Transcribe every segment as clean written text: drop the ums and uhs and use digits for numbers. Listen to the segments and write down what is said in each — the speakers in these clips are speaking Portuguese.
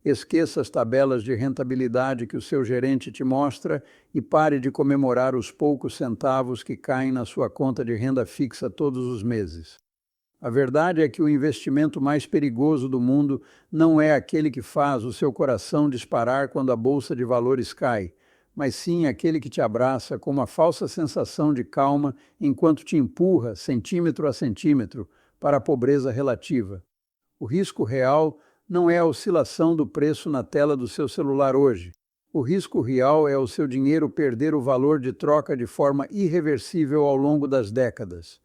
Esqueça as tabelas de rentabilidade que o seu gerente te mostra e pare de comemorar os poucos centavos que caem na sua conta de renda fixa todos os meses. A verdade é que o investimento mais perigoso do mundo não é aquele que faz o seu coração disparar quando a bolsa de valores cai, mas sim aquele que te abraça com uma falsa sensação de calma enquanto te empurra, centímetro a centímetro, para a pobreza relativa. O risco real não é a oscilação do preço na tela do seu celular hoje. O risco real é o seu dinheiro perder o valor de troca de forma irreversível ao longo das décadas.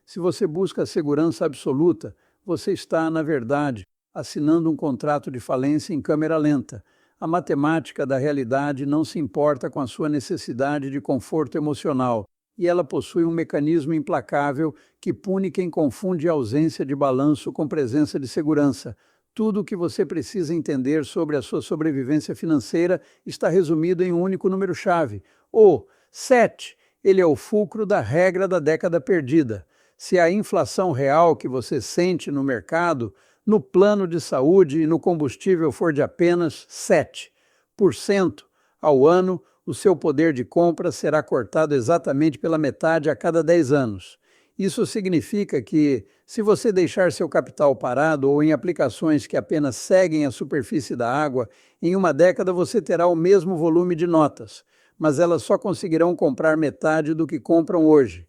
Se você busca a segurança absoluta, você está, na verdade, assinando um contrato de falência em câmera lenta. A matemática da realidade não se importa com a sua necessidade de conforto emocional, e ela possui um mecanismo implacável que pune quem confunde a ausência de balanço com presença de segurança. Tudo o que você precisa entender sobre a sua sobrevivência financeira está resumido em um único número-chave, o 7. Ele é o fulcro da regra da década perdida. Se a inflação real que você sente no mercado, no plano de saúde e no combustível for de apenas 7% ao ano, o seu poder de compra será cortado exatamente pela metade a cada 10 anos. Isso significa que, se você deixar seu capital parado ou em aplicações que apenas seguem a superfície da água, em uma década você terá o mesmo volume de notas, mas elas só conseguirão comprar metade do que compram hoje.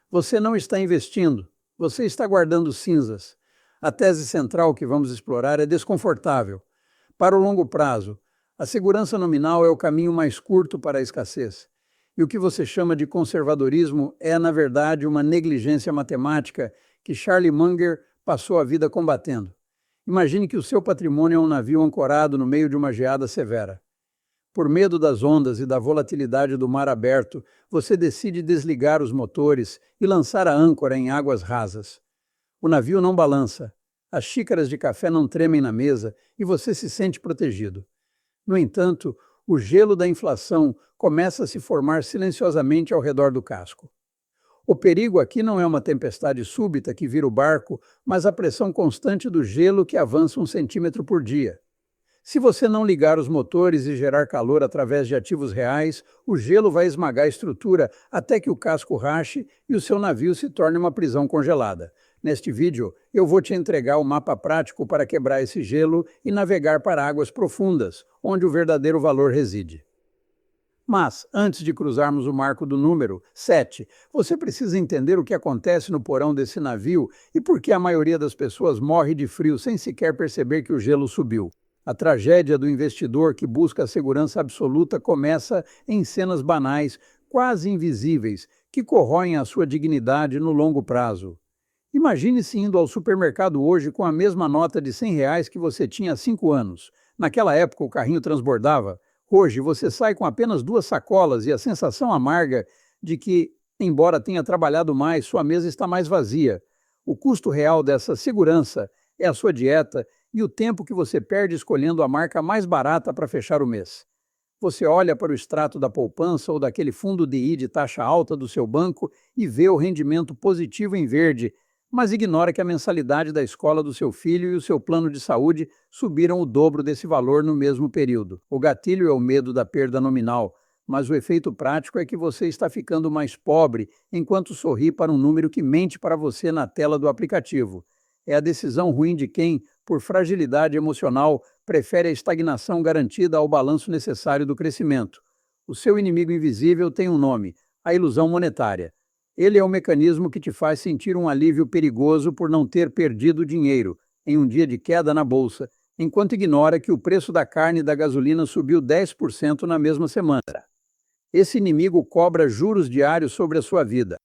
Você não está investindo, você está guardando cinzas. A tese central que vamos explorar é desconfortável. Para o longo prazo, a segurança nominal é o caminho mais curto para a escassez. E o que você chama de conservadorismo é, na verdade, uma negligência matemática que Charlie Munger passou a vida combatendo. Imagine que o seu patrimônio é um navio ancorado no meio de uma geada severa. Por medo das ondas e da volatilidade do mar aberto, você decide desligar os motores e lançar a âncora em águas rasas. O navio não balança, as xícaras de café não tremem na mesa e você se sente protegido. No entanto, o gelo da inflação começa a se formar silenciosamente ao redor do casco. O perigo aqui não é uma tempestade súbita que vira o barco, mas a pressão constante do gelo que avança 1 centímetro por dia. Se você não ligar os motores e gerar calor através de ativos reais, o gelo vai esmagar a estrutura até que o casco rache e o seu navio se torne uma prisão congelada. Neste vídeo, eu vou te entregar o mapa prático para quebrar esse gelo e navegar para águas profundas, onde o verdadeiro valor reside. Mas, antes de cruzarmos o marco do número 7, você precisa entender o que acontece no porão desse navio e por que a maioria das pessoas morre de frio sem sequer perceber que o gelo subiu. A tragédia do investidor que busca a segurança absoluta começa em cenas banais, quase invisíveis, que corroem a sua dignidade no longo prazo. Imagine-se indo ao supermercado hoje com a mesma nota de R$ 100 que você tinha há 5 anos. Naquela época o carrinho transbordava. Hoje você sai com apenas 2 sacolas e a sensação amarga de que, embora tenha trabalhado mais, sua mesa está mais vazia. O custo real dessa segurança é a sua dieta e o tempo que você perde escolhendo a marca mais barata para fechar o mês. Você olha para o extrato da poupança ou daquele fundo DI de taxa alta do seu banco e vê o rendimento positivo em verde, mas ignora que a mensalidade da escola do seu filho e o seu plano de saúde subiram o dobro desse valor no mesmo período. O gatilho é o medo da perda nominal, mas o efeito prático é que você está ficando mais pobre enquanto sorri para um número que mente para você na tela do aplicativo. É a decisão ruim de quem, por fragilidade emocional, prefere a estagnação garantida ao balanço necessário do crescimento. O seu inimigo invisível tem um nome: a ilusão monetária. Ele é o mecanismo que te faz sentir um alívio perigoso por não ter perdido dinheiro em um dia de queda na bolsa, enquanto ignora que o preço da carne e da gasolina subiu 10% na mesma semana. Esse inimigo cobra juros diários sobre a sua vida,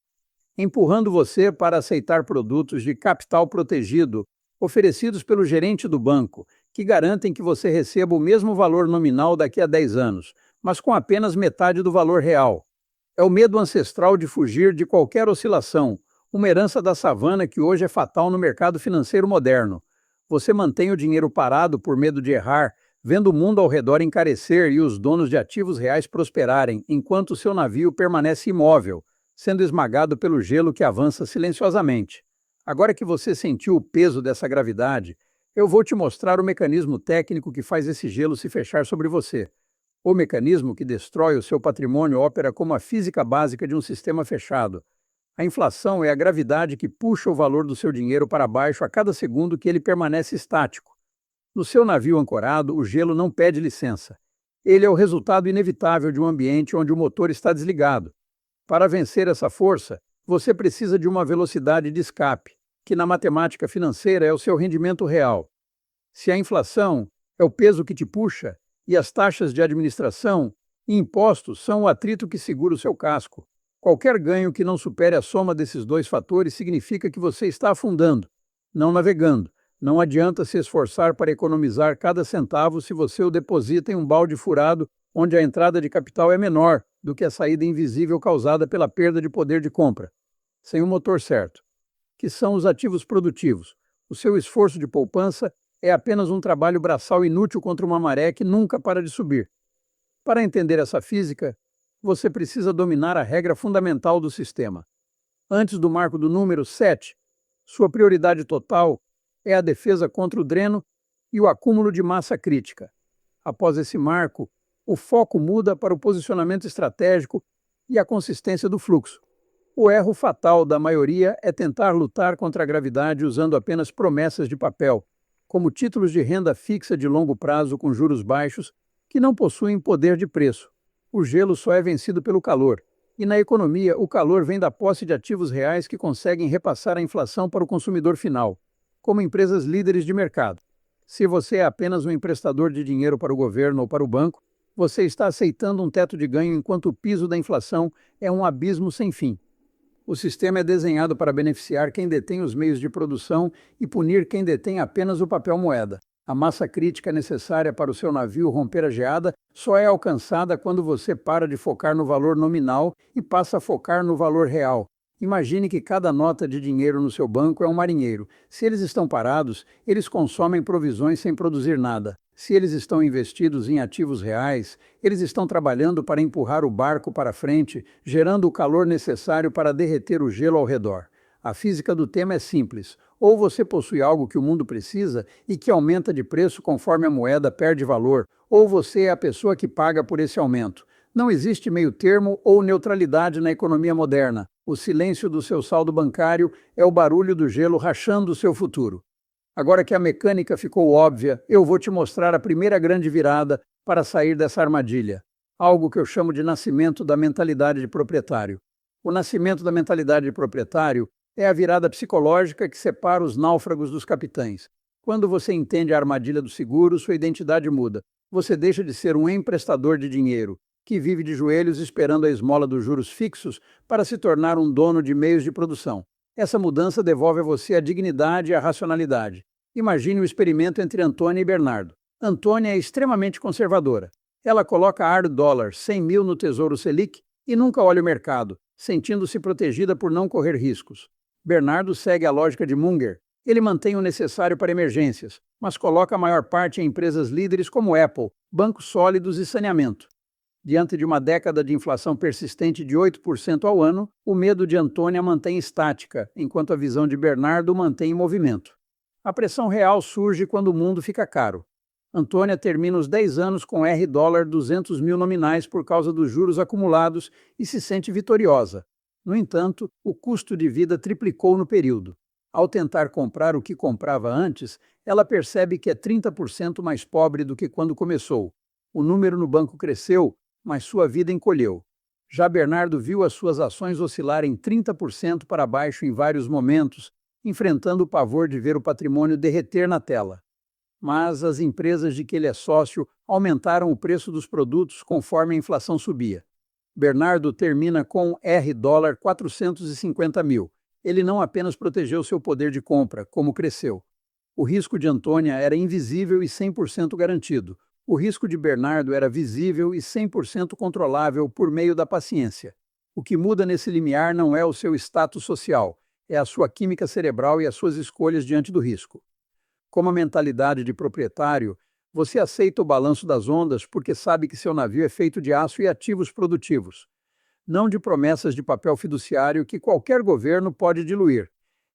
empurrando você para aceitar produtos de capital protegido oferecidos pelo gerente do banco, que garantem que você receba o mesmo valor nominal daqui a 10 anos, mas com apenas metade do valor real. É o medo ancestral de fugir de qualquer oscilação, uma herança da savana que hoje é fatal no mercado financeiro moderno. Você mantém o dinheiro parado por medo de errar, vendo o mundo ao redor encarecer e os donos de ativos reais prosperarem, enquanto seu navio permanece imóvel, sendo esmagado pelo gelo que avança silenciosamente. Agora que você sentiu o peso dessa gravidade, Eu vou te mostrar o mecanismo técnico que faz esse gelo se fechar sobre você. O mecanismo que destrói o seu patrimônio opera como a física básica de um sistema fechado. A inflação é a gravidade que puxa o valor do seu dinheiro para baixo a cada segundo que ele permanece estático. No seu navio ancorado, o gelo não pede licença. Ele é o resultado inevitável de um ambiente onde o motor está desligado. Para vencer essa força, você precisa de uma velocidade de escape, que na matemática financeira é o seu rendimento real. Se a inflação é o peso que te puxa, e as taxas de administração e impostos são o atrito que segura o seu casco, qualquer ganho que não supere a soma desses dois fatores significa que você está afundando, não navegando. Não adianta se esforçar para economizar cada centavo se você o deposita em um balde furado onde a entrada de capital é menor do que a saída invisível causada pela perda de poder de compra. Sem o motor certo, que são os ativos produtivos, o seu esforço de poupança é apenas um trabalho braçal inútil contra uma maré que nunca para de subir. Para entender essa física, você precisa dominar a regra fundamental do sistema. Antes do marco do número 7, sua prioridade total é a defesa contra o dreno e o acúmulo de massa crítica. Após esse marco, o foco muda para o posicionamento estratégico e a consistência do fluxo. O erro fatal da maioria é tentar lutar contra a gravidade usando apenas promessas de papel, como títulos de renda fixa de longo prazo com juros baixos, que não possuem poder de preço. O gelo só é vencido pelo calor, e na economia o calor vem da posse de ativos reais que conseguem repassar a inflação para o consumidor final, como empresas líderes de mercado. Se você é apenas um emprestador de dinheiro para o governo ou para o banco, você está aceitando um teto de ganho enquanto o piso da inflação é um abismo sem fim. O sistema é desenhado para beneficiar quem detém os meios de produção e punir quem detém apenas o papel moeda. A massa crítica necessária para o seu navio romper a geada só é alcançada quando você para de focar no valor nominal e passa a focar no valor real. Imagine que cada nota de dinheiro no seu banco é um marinheiro. Se eles estão parados, eles consomem provisões sem produzir nada. Se eles estão investidos em ativos reais, eles estão trabalhando para empurrar o barco para frente, gerando o calor necessário para derreter o gelo ao redor. A física do tema é simples. Ou você possui algo que o mundo precisa e que aumenta de preço conforme a moeda perde valor, ou você é a pessoa que paga por esse aumento. Não existe meio termo ou neutralidade na economia moderna. O silêncio do seu saldo bancário é o barulho do gelo rachando o seu futuro. Agora que a mecânica ficou óbvia, eu vou te mostrar a primeira grande virada para sair dessa armadilha. Algo que eu chamo de nascimento da mentalidade de proprietário. O nascimento da mentalidade de proprietário é a virada psicológica que separa os náufragos dos capitães. Quando você entende a armadilha do seguro, sua identidade muda. Você deixa de ser um emprestador de dinheiro, que vive de joelhos esperando a esmola dos juros fixos para se tornar um dono de meios de produção. Essa mudança devolve a você a dignidade e a racionalidade. Imagine o experimento entre Antônia e Bernardo. Antônia é extremamente conservadora. Ela coloca $100 100 mil no Tesouro Selic e nunca olha o mercado, sentindo-se protegida por não correr riscos. Bernardo segue a lógica de Munger. Ele mantém o necessário para emergências, mas coloca a maior parte em empresas líderes como Apple, bancos sólidos e saneamento. Diante de uma década de inflação persistente de 8% ao ano, o medo de Antônia mantém estática, enquanto a visão de Bernardo mantém em movimento. A pressão real surge quando o mundo fica caro. Antônia termina os 10 anos com $, 200 mil nominais por causa dos juros acumulados e se sente vitoriosa. No entanto, o custo de vida triplicou no período. Ao tentar comprar o que comprava antes, ela percebe que é 30% mais pobre do que quando começou. O número no banco cresceu, mas sua vida encolheu. Já Bernardo viu as suas ações oscilarem 30% para baixo em vários momentos, enfrentando o pavor de ver o patrimônio derreter na tela. Mas as empresas de que ele é sócio aumentaram o preço dos produtos conforme a inflação subia. Bernardo termina com $, 450 mil. Ele não apenas protegeu seu poder de compra, como cresceu. O risco de Antônia era invisível e 100% garantido. O risco de Bernardo era visível e 100% controlável por meio da paciência. O que muda nesse limiar não é o seu status social, é a sua química cerebral e as suas escolhas diante do risco. Com a mentalidade de proprietário, você aceita o balanço das ondas porque sabe que seu navio é feito de aço e ativos produtivos, não de promessas de papel fiduciário que qualquer governo pode diluir.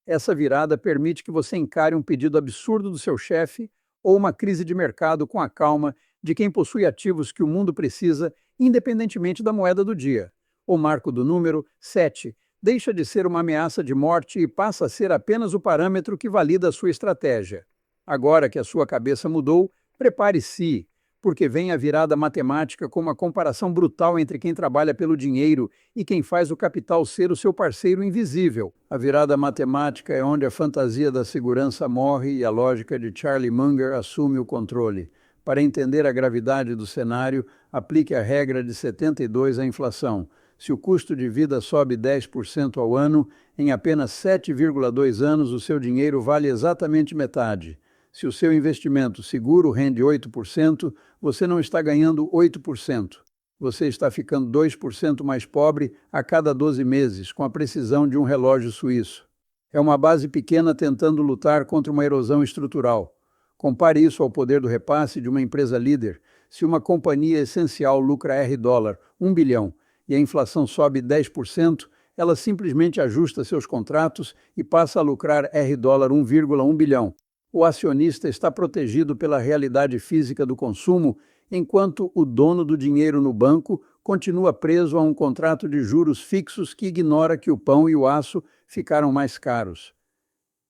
Essa virada permite que você encare um pedido absurdo do seu chefe ou uma crise de mercado com a calma de quem possui ativos que o mundo precisa, independentemente da moeda do dia. O marco do número 7 deixa de ser uma ameaça de morte e passa a ser apenas o parâmetro que valida a sua estratégia. Agora que a sua cabeça mudou, prepare-se, porque vem a virada matemática com uma comparação brutal entre quem trabalha pelo dinheiro e quem faz o capital ser o seu parceiro invisível. A virada matemática é onde a fantasia da segurança morre e a lógica de Charlie Munger assume o controle. Para entender a gravidade do cenário, aplique a regra de 72 à inflação. Se o custo de vida sobe 10% ao ano, em apenas 7,2 anos o seu dinheiro vale exatamente metade. Se o seu investimento seguro rende 8%, você não está ganhando 8%. Você está ficando 2% mais pobre a cada 12 meses, com a precisão de um relógio suíço. É uma base pequena tentando lutar contra uma erosão estrutural. Compare isso ao poder do repasse de uma empresa líder. Se uma companhia essencial lucra $, 1 bilhão, e a inflação sobe 10%, ela simplesmente ajusta seus contratos e passa a lucrar $, 1,1 bilhão. O acionista está protegido pela realidade física do consumo, enquanto o dono do dinheiro no banco continua preso a um contrato de juros fixos que ignora que o pão e o aço ficaram mais caros.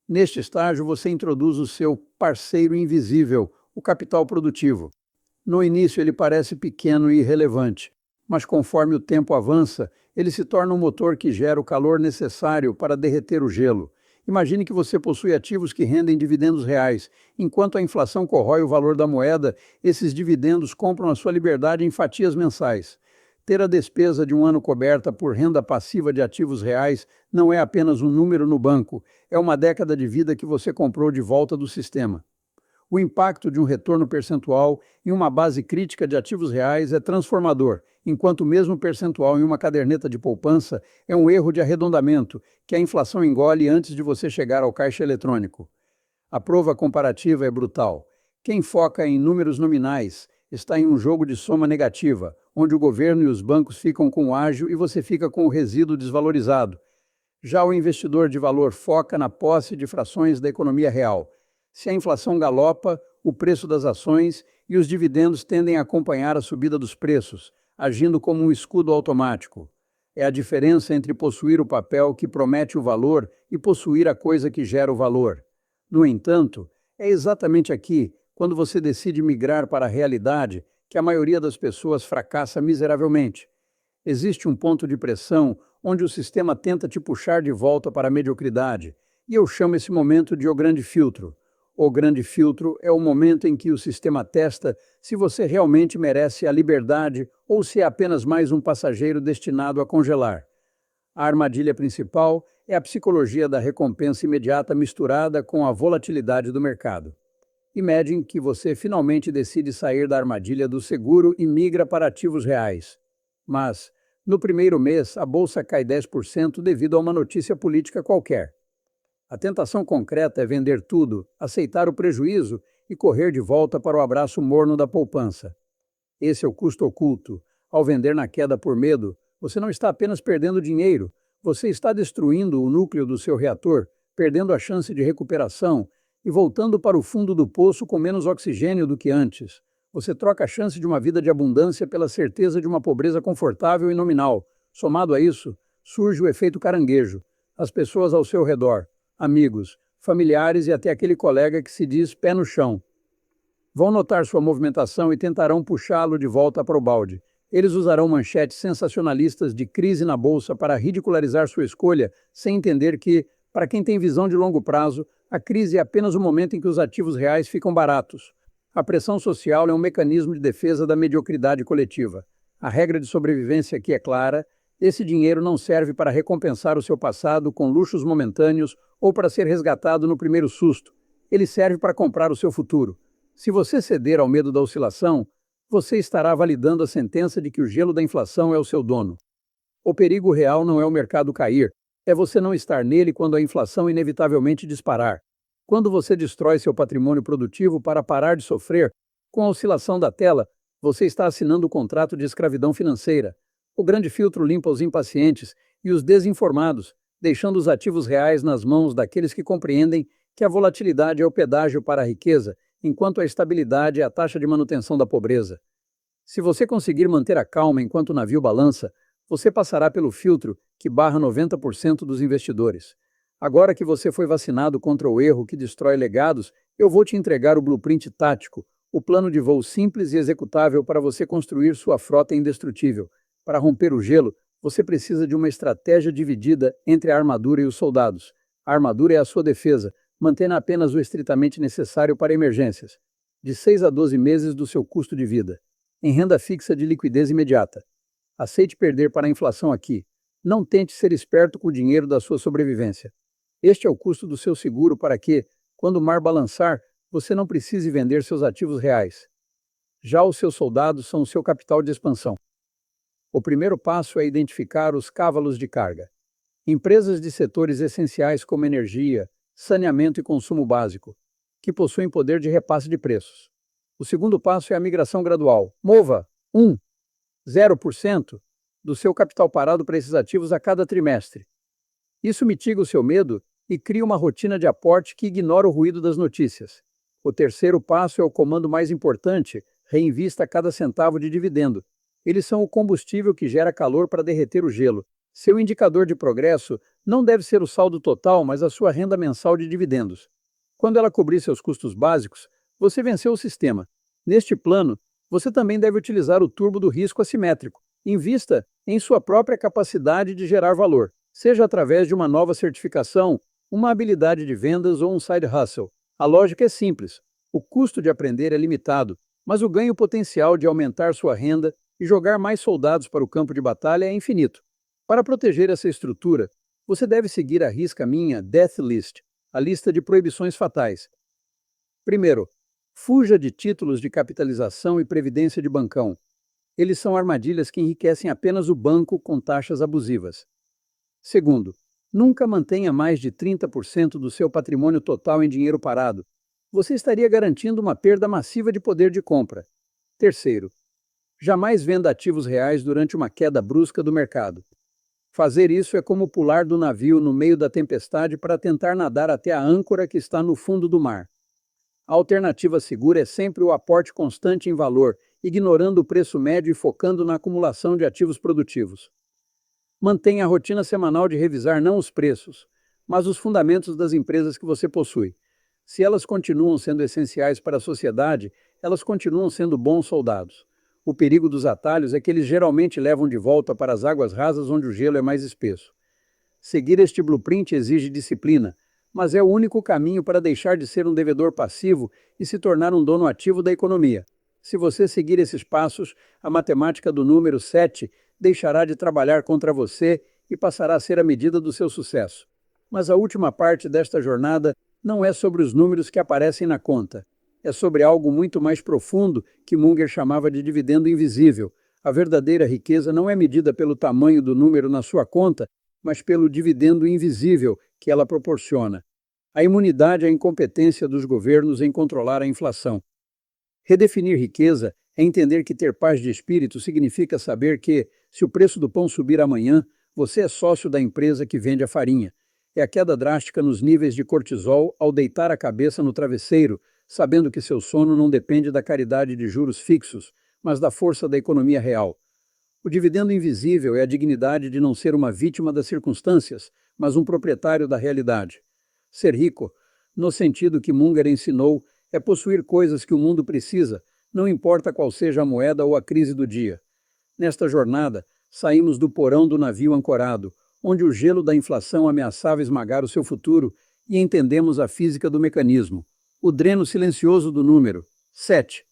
Neste estágio, você introduz o seu parceiro invisível, o capital produtivo. No início, ele parece pequeno e irrelevante, mas conforme o tempo avança, ele se torna um motor que gera o calor necessário para derreter o gelo. Imagine que você possui ativos que rendem dividendos reais. Enquanto a inflação corrói o valor da moeda, esses dividendos compram a sua liberdade em fatias mensais. Ter a despesa de um ano coberta por renda passiva de ativos reais não é apenas um número no banco, é uma década de vida que você comprou de volta do sistema. O impacto de um retorno percentual em uma base crítica de ativos reais é transformador, enquanto o mesmo percentual em uma caderneta de poupança é um erro de arredondamento que a inflação engole antes de você chegar ao caixa eletrônico. A prova comparativa é brutal. Quem foca em números nominais está em um jogo de soma negativa, onde o governo e os bancos ficam com o ágio e você fica com o resíduo desvalorizado. Já o investidor de valor foca na posse de frações da economia real. Se a inflação galopa, o preço das ações e os dividendos tendem a acompanhar a subida dos preços, agindo como um escudo automático. É a diferença entre possuir o papel que promete o valor e possuir a coisa que gera o valor. No entanto, é exatamente aqui, quando você decide migrar para a realidade, que a maioria das pessoas fracassa miseravelmente. Existe um ponto de pressão onde o sistema tenta te puxar de volta para a mediocridade, e eu chamo esse momento de o grande filtro. O grande filtro é o momento em que o sistema testa se você realmente merece a liberdade ou se é apenas mais um passageiro destinado a congelar. A armadilha principal é a psicologia da recompensa imediata misturada com a volatilidade do mercado. Imagine que você finalmente decide sair da armadilha do seguro e migra para ativos reais. Mas, no primeiro mês, a bolsa cai 10% devido a uma notícia política qualquer. A tentação concreta é vender tudo, aceitar o prejuízo e correr de volta para o abraço morno da poupança. Esse é o custo oculto. Ao vender na queda por medo, você não está apenas perdendo dinheiro, você está destruindo o núcleo do seu reator, perdendo a chance de recuperação e voltando para o fundo do poço com menos oxigênio do que antes. Você troca a chance de uma vida de abundância pela certeza de uma pobreza confortável e nominal. Somado a isso, surge o efeito caranguejo. As pessoas ao seu redor, amigos, familiares e até aquele colega que se diz pé no chão, vão notar sua movimentação e tentarão puxá-lo de volta para o balde. Eles usarão manchetes sensacionalistas de crise na bolsa para ridicularizar sua escolha, sem entender que, para quem tem visão de longo prazo, a crise é apenas o momento em que os ativos reais ficam baratos. A pressão social é um mecanismo de defesa da mediocridade coletiva. A regra de sobrevivência aqui é clara: esse dinheiro não serve para recompensar o seu passado com luxos momentâneos ou para ser resgatado no primeiro susto. Ele serve para comprar o seu futuro. Se você ceder ao medo da oscilação, você estará validando a sentença de que o gelo da inflação é o seu dono. O perigo real não é o mercado cair, é você não estar nele quando a inflação inevitavelmente disparar. Quando você destrói seu patrimônio produtivo para parar de sofrer, com a oscilação da tela, você está assinando o contrato de escravidão financeira. O grande filtro limpa os impacientes e os desinformados, deixando os ativos reais nas mãos daqueles que compreendem que a volatilidade é o pedágio para a riqueza, enquanto a estabilidade é a taxa de manutenção da pobreza. Se você conseguir manter a calma enquanto o navio balança, você passará pelo filtro que barra 90% dos investidores. Agora que você foi vacinado contra o erro que destrói legados, eu vou te entregar o blueprint tático, o plano de voo simples e executável para você construir sua frota indestrutível. Para romper o gelo, você precisa de uma estratégia dividida entre a armadura e os soldados. A armadura é a sua defesa, mantendo apenas o estritamente necessário para emergências, de 6 a 12 meses do seu custo de vida, em renda fixa de liquidez imediata. Aceite perder para a inflação aqui. Não tente ser esperto com o dinheiro da sua sobrevivência. Este é o custo do seu seguro para que, quando o mar balançar, você não precise vender seus ativos reais. Já os seus soldados são o seu capital de expansão. O primeiro passo é identificar os cávalos de carga. Empresas de setores essenciais como energia, saneamento e consumo básico, que possuem poder de repasse de preços. O segundo passo é a migração gradual. Mova 0% do seu capital parado para esses ativos a cada trimestre. Isso mitiga o seu medo e cria uma rotina de aporte que ignora o ruído das notícias. O terceiro passo é o comando mais importante: reinvista cada centavo de dividendo. Eles são o combustível que gera calor para derreter o gelo. Seu indicador de progresso não deve ser o saldo total, mas a sua renda mensal de dividendos. Quando ela cobrir seus custos básicos, você venceu o sistema. Neste plano, você também deve utilizar o turbo do risco assimétrico. Invista em sua própria capacidade de gerar valor, seja através de uma nova certificação, uma habilidade de vendas ou um side hustle. A lógica é simples. O custo de aprender é limitado, mas o ganho potencial de aumentar sua renda e jogar mais soldados para o campo de batalha é infinito. Para proteger essa estrutura, você deve seguir à risca minha Death List, a lista de proibições fatais. Primeiro, fuja de títulos de capitalização e previdência de bancão. Eles são armadilhas que enriquecem apenas o banco com taxas abusivas. Segundo, nunca mantenha mais de 30% do seu patrimônio total em dinheiro parado. Você estaria garantindo uma perda massiva de poder de compra. Terceiro, jamais venda ativos reais durante uma queda brusca do mercado. Fazer isso é como pular do navio no meio da tempestade para tentar nadar até a âncora que está no fundo do mar. A alternativa segura é sempre o aporte constante em valor, ignorando o preço médio e focando na acumulação de ativos produtivos. Mantenha a rotina semanal de revisar não os preços, mas os fundamentos das empresas que você possui. Se elas continuam sendo essenciais para a sociedade, elas continuam sendo bons soldados. O perigo dos atalhos é que eles geralmente levam de volta para as águas rasas onde o gelo é mais espesso. Seguir este blueprint exige disciplina, mas é o único caminho para deixar de ser um devedor passivo e se tornar um dono ativo da economia. Se você seguir esses passos, a matemática do número 7 deixará de trabalhar contra você e passará a ser a medida do seu sucesso. Mas a última parte desta jornada não é sobre os números que aparecem na conta. É sobre algo muito mais profundo que Munger chamava de dividendo invisível. A verdadeira riqueza não é medida pelo tamanho do número na sua conta, mas pelo dividendo invisível que ela proporciona. A imunidade à incompetência dos governos em controlar a inflação. Redefinir riqueza é entender que ter paz de espírito significa saber que, se o preço do pão subir amanhã, você é sócio da empresa que vende a farinha. É a queda drástica nos níveis de cortisol ao deitar a cabeça no travesseiro, sabendo que seu sono não depende da caridade de juros fixos, mas da força da economia real. O dividendo invisível é a dignidade de não ser uma vítima das circunstâncias, mas um proprietário da realidade. Ser rico, no sentido que Munger ensinou, é possuir coisas que o mundo precisa, não importa qual seja a moeda ou a crise do dia. Nesta jornada, saímos do porão do navio ancorado, onde o gelo da inflação ameaçava esmagar o seu futuro, e entendemos a física do mecanismo. O dreno silencioso do número 7.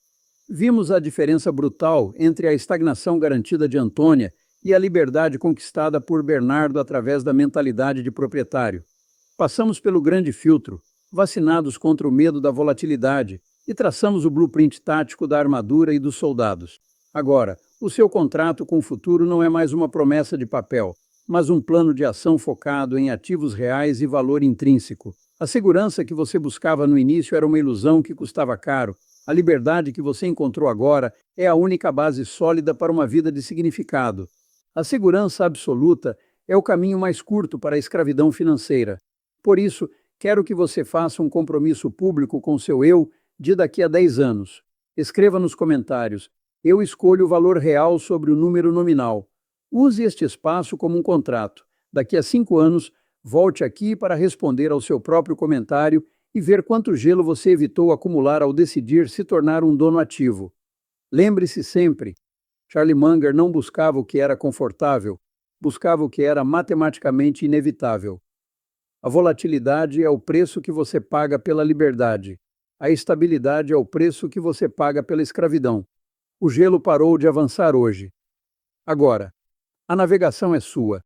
Vimos a diferença brutal entre a estagnação garantida de Antônia e a liberdade conquistada por Bernardo através da mentalidade de proprietário. Passamos pelo grande filtro, vacinados contra o medo da volatilidade, e traçamos o blueprint tático da armadura e dos soldados. Agora, o seu contrato com o futuro não é mais uma promessa de papel, mas um plano de ação focado em ativos reais e valor intrínseco. A segurança que você buscava no início era uma ilusão que custava caro. A liberdade que você encontrou agora é a única base sólida para uma vida de significado. A segurança absoluta é o caminho mais curto para a escravidão financeira. Por isso, quero que você faça um compromisso público com seu eu de daqui a 10 anos. Escreva nos comentários: eu escolho o valor real sobre o número nominal. Use este espaço como um contrato. Daqui a 5 anos, volte aqui para responder ao seu próprio comentário e ver quanto gelo você evitou acumular ao decidir se tornar um dono ativo. Lembre-se sempre, Charlie Munger não buscava o que era confortável, buscava o que era matematicamente inevitável. A volatilidade é o preço que você paga pela liberdade. A estabilidade é o preço que você paga pela escravidão. O gelo parou de avançar hoje. Agora, a navegação é sua.